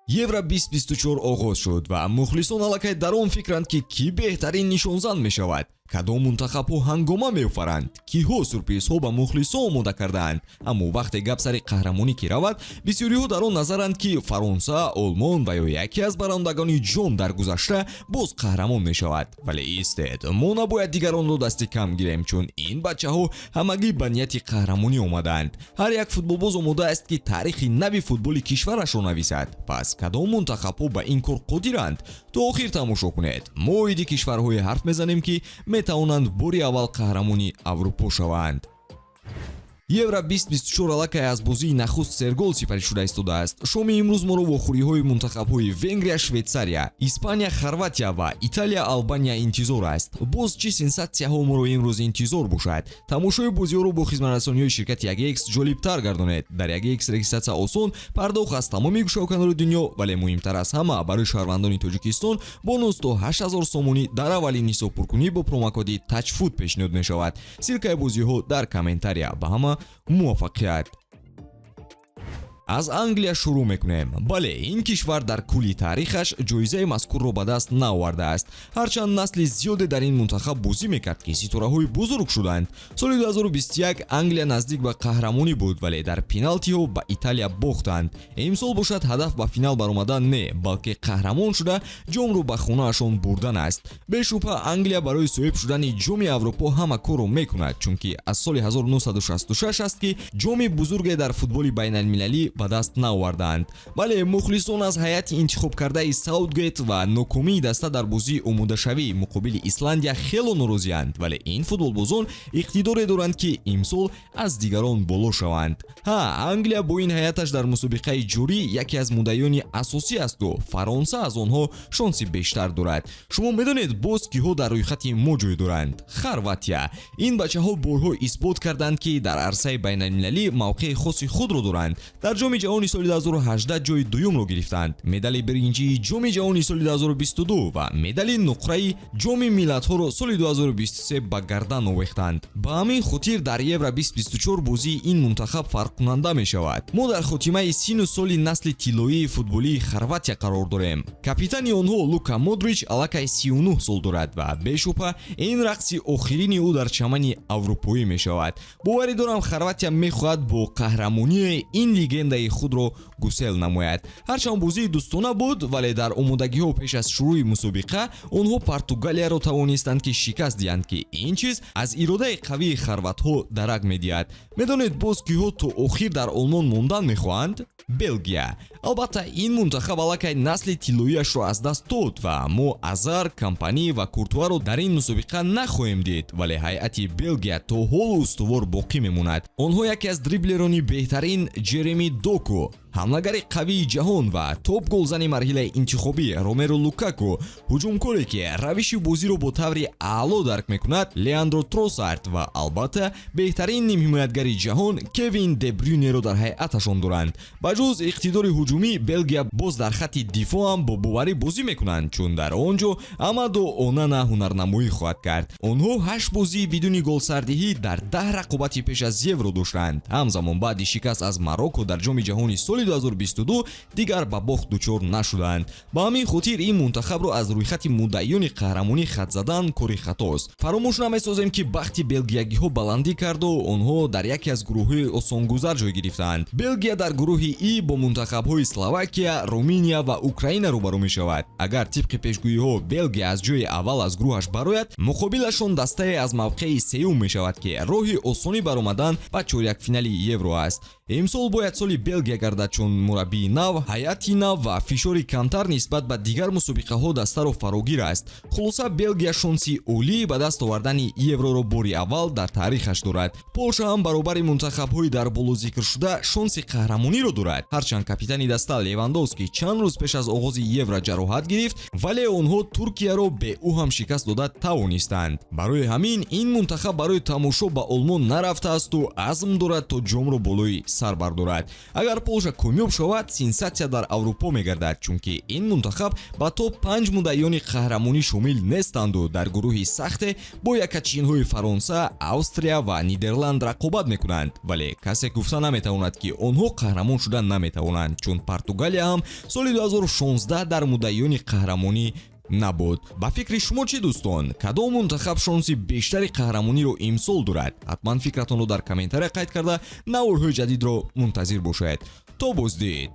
Евро 2024 оғоз шуд ва мухлисон аллакай дар он фикранд ки кӣ беҳтарин нишонзанд мешавад. Кадом мунтахабҳо ҳангома меофаранд, киҳо сюрпризҳо ба мухлисон омода кардаанд. Аммо вақте гап сари қаҳрамонӣ ки равад, бисёриҳо дар он назаранд ки Фаронса, Олмон ва ё яке аз барандагони ҷом дар гузашта боз қаҳрамон мешавад. Вале истед, мо набояд дигаронро дасти кам гирем, чун ин бачаҳо ҳамагӣ ба нияти қаҳрамонӣ омадаанд. Ҳар як футболбоз омода аст ки таърихи нави футболи кишварашро нависад. Пас кадом мунтахабҳо ба ин кор қодиранд? То охир тамошо кунед. Мо оиди кишварҳое ҳарф мезанем ки метавонанд бори аввал қаҳрамони Аврупо шаванд. Евро 2024 аллакай аз бозии нахуст сергол сипарӣ шуда истодааст. Шоми имрӯз моро вохӯриҳои мунтахабҳои Венгрия, Швейтсария, Испания, Хорватия ва Италия, Албания интизор аст. Боз чӣ сенсатсияҳо моро имрӯз интизор бошад? Тамошои бозиҳоро бо хизматрасониҳои ширкати 1x ҷолибтар гардонед. Дар 1x регистратсия осон, пардохт аз тамоми гӯшаоканори дунё, вале муҳимтар аз ҳама барои шавандони Тоҷикистон бонус то 8000 сомони дар аввалин ҳисобпуркунӣ бо промокоди TAJFUT пешниҳод мешавад. Силкаи бозиҳо дар комментария. Ба ҳама муваффақият. Аз Англия шурӯъ мекунем. Бале, ин кишвар дар кулли таърихаш ҷоизаи мазкурро ба даст наовардааст. Ҳарчанд насли зиёде дар ин мунтахаб бозӣ мекард ки ситораҳои бузург шуданд. Соли 2021 Англия наздик ба қаҳрамонӣ буд, вале дар пеналтиҳо ба Италия бохтанд. Имсол бошад ҳадаф ба финал баромадан не, балки қаҳрамон шуда ҷомро ба хонаашон бурдан аст. Бешубҳа Англия барои соҳиб шудани ҷоми Аврупо ҳама корро мекунад, чунки аз соли 1966 аст ки ҷоми бузурге дар футболи байналмилалӣ ба даст наовардаанд. Бале, мухлисон аз ҳайати интихобкардаи Саутгейт ва нокомии даста дар бозии омодашавӣ муқобили Исландия хело норозиянд, вале ин футболбозон иқтидоре доранд ки имсол аз дигарон боло шаванд. Англия бо ин ҳаяташ дар мусобиқаи ҷорӣ яке аз муддаёни асосӣ асту Фаронса аз онҳо шонси бештар дорад. Шумо медонед боз киҳо дар рӯйхати мо ҷой доранд? Хорватия. Ин бачаҳо борҳо исбот карданд ки дар арсаи байналмилалӣ мавқеи хоси худро доранд. Дар ҷоми ҷаҳони соли 2018 ҷои дуюмро гирифтанд, медали биринҷии ҷоми ҷаҳони соли 2022 ва медали нуқраи ҷоми миллатҳоро соли 2023 ба гардан овехтанд. Ба ҳамин хотир дар Евро 2024 бозии ин мунтахаб фарқкунанда мешавад. Мо дар хотимаи сину соли насли тиллоии футболии Хорватия қарор дорем. Капитани онҳо Лука Модрич аллакай 39 сол дорад ва бешубҳа ин рақси охирини ӯ дар чамани аврупоӣ мешавад. боварӣ дорам Хорватия мехоҳад бо қаҳрамонии ин легендаи худро гусел намояд. Ҳарчанд бозии дӯстона буд, вале дар омодагиҳо пеш аз шурӯи мусобиқа онҳо Португалияро тавонистанд ки шикаст диҳанд, ки ин чиз аз иродаи қавии хорватҳо дарак медиҳад. Медонед боз киҳо то охир дар Олмон мондан мехоҳанд? Белгия. Албатта ин мунтахаб аллакай насли тиллоиашро аз даст дод ва мо Азар, Компани ва Куртуаро дар ин мусобиқа нахоҳем дид, вале ҳайати Белгия то ҳолу устувор боқӣ мемонад. Онҳо яке аз дриблерони беҳтарин Джереми Доку, ҳамлагари қавии ҷаҳон ва топ голзани марҳилаи интихобӣ Ромеро Лукаку, ҳуҷумкоре ки равиши бозиро бо таври аъло дарк мекунад Леандро Тросард ва албатта беҳтарин нимҳимоятгари ҷаҳон Кевин Де Брюнеро дар ҳайаташон доранд. Ба ҷуз иқтидори ҳуҷумӣ, Белгия боз дар хатти дифоъ ҳам бо боварӣ бозӣ мекунанд, чун дар он ҷо Амадо Онана ҳунарнамоӣ хоҳад кард. Онҳо 8 бозии бидуни голсардиҳӣ дар 10 рақобати пеш аз Евро доштанд. ҳамзамон баъди шикаст аз Марокко дар ҷоми ҷаҳони соли 2022 дигар ба бохт дучор нашуданд. Ба ҳамин хотир ин мунтахабро аз рӯйхати муддаёни қаҳрамонӣ хат задан кори хатост. Фаромӯш намесозем ки бахти белгиягиҳо баландӣ карду онҳо дар яке аз гурӯҳҳои осонгузар ҷой гирифтанд. Белгия дар гурӯҳи И бо мунтахабҳои Словакия, Румыния ва Украина рӯбарӯ мешавад. Агар тибқи пешгӯиҳо Белгия аз ҷои аввал аз гурӯҳаш барояд, муқобилашон дастае аз мавқеи сеюм мешавад ки роҳи осонӣ баромадан ба чорякфинали Евро аст. Имсол бояд соли Белгия гардад, чун мураббии нав, ҳайати нав ва фишори камтар нисбат ба дигар мусобиқаҳо дастаро фарогир аст. Хулоса Белгия шонси олӣ ба даст овардани Евроро бори аввал дар таърихаш дорад. Полша ҳам баробари мунтахабҳои дар боло зикршуда шонси қаҳрамониро дорад. Ҳарчанд капитани даста Левандовски чанд рӯз пеш аз оғози Евро ҷароҳат гирифт, вале онҳо Туркияро бе ӯ ҳам шикаст дода тавонистанд. Барои ҳамин ин мунтахаб барои тамошо ба Олмон нарафтаасту азм дорад то ҷомро болои сар бардорад. Агар Полша комёб шавад, сенсатсия дар Аврупо мегардад, чунки ин мунтахаб ба то 5 муддаёни қаҳрамонӣ шомил нестанду дар гурӯҳи сахте бо якачинҳои Фаронса, Австрия ва Нидерланд рақобат мекунанд. Вале касе гуфта наметавонад ки онҳо қаҳрамон шудан наметавонанд, чун Португалия ҳам соли 2016 дар муддаёни қаҳрамонӣ набуд. ба фикри шумо чӣ дӯстон? Кадом мунтахаб шонси бештари қаҳрамониро имсол дорад? ҳатман фикратонро дар комментария қайд карда наворҳои ҷадидро мунтазир бошед. То боздид.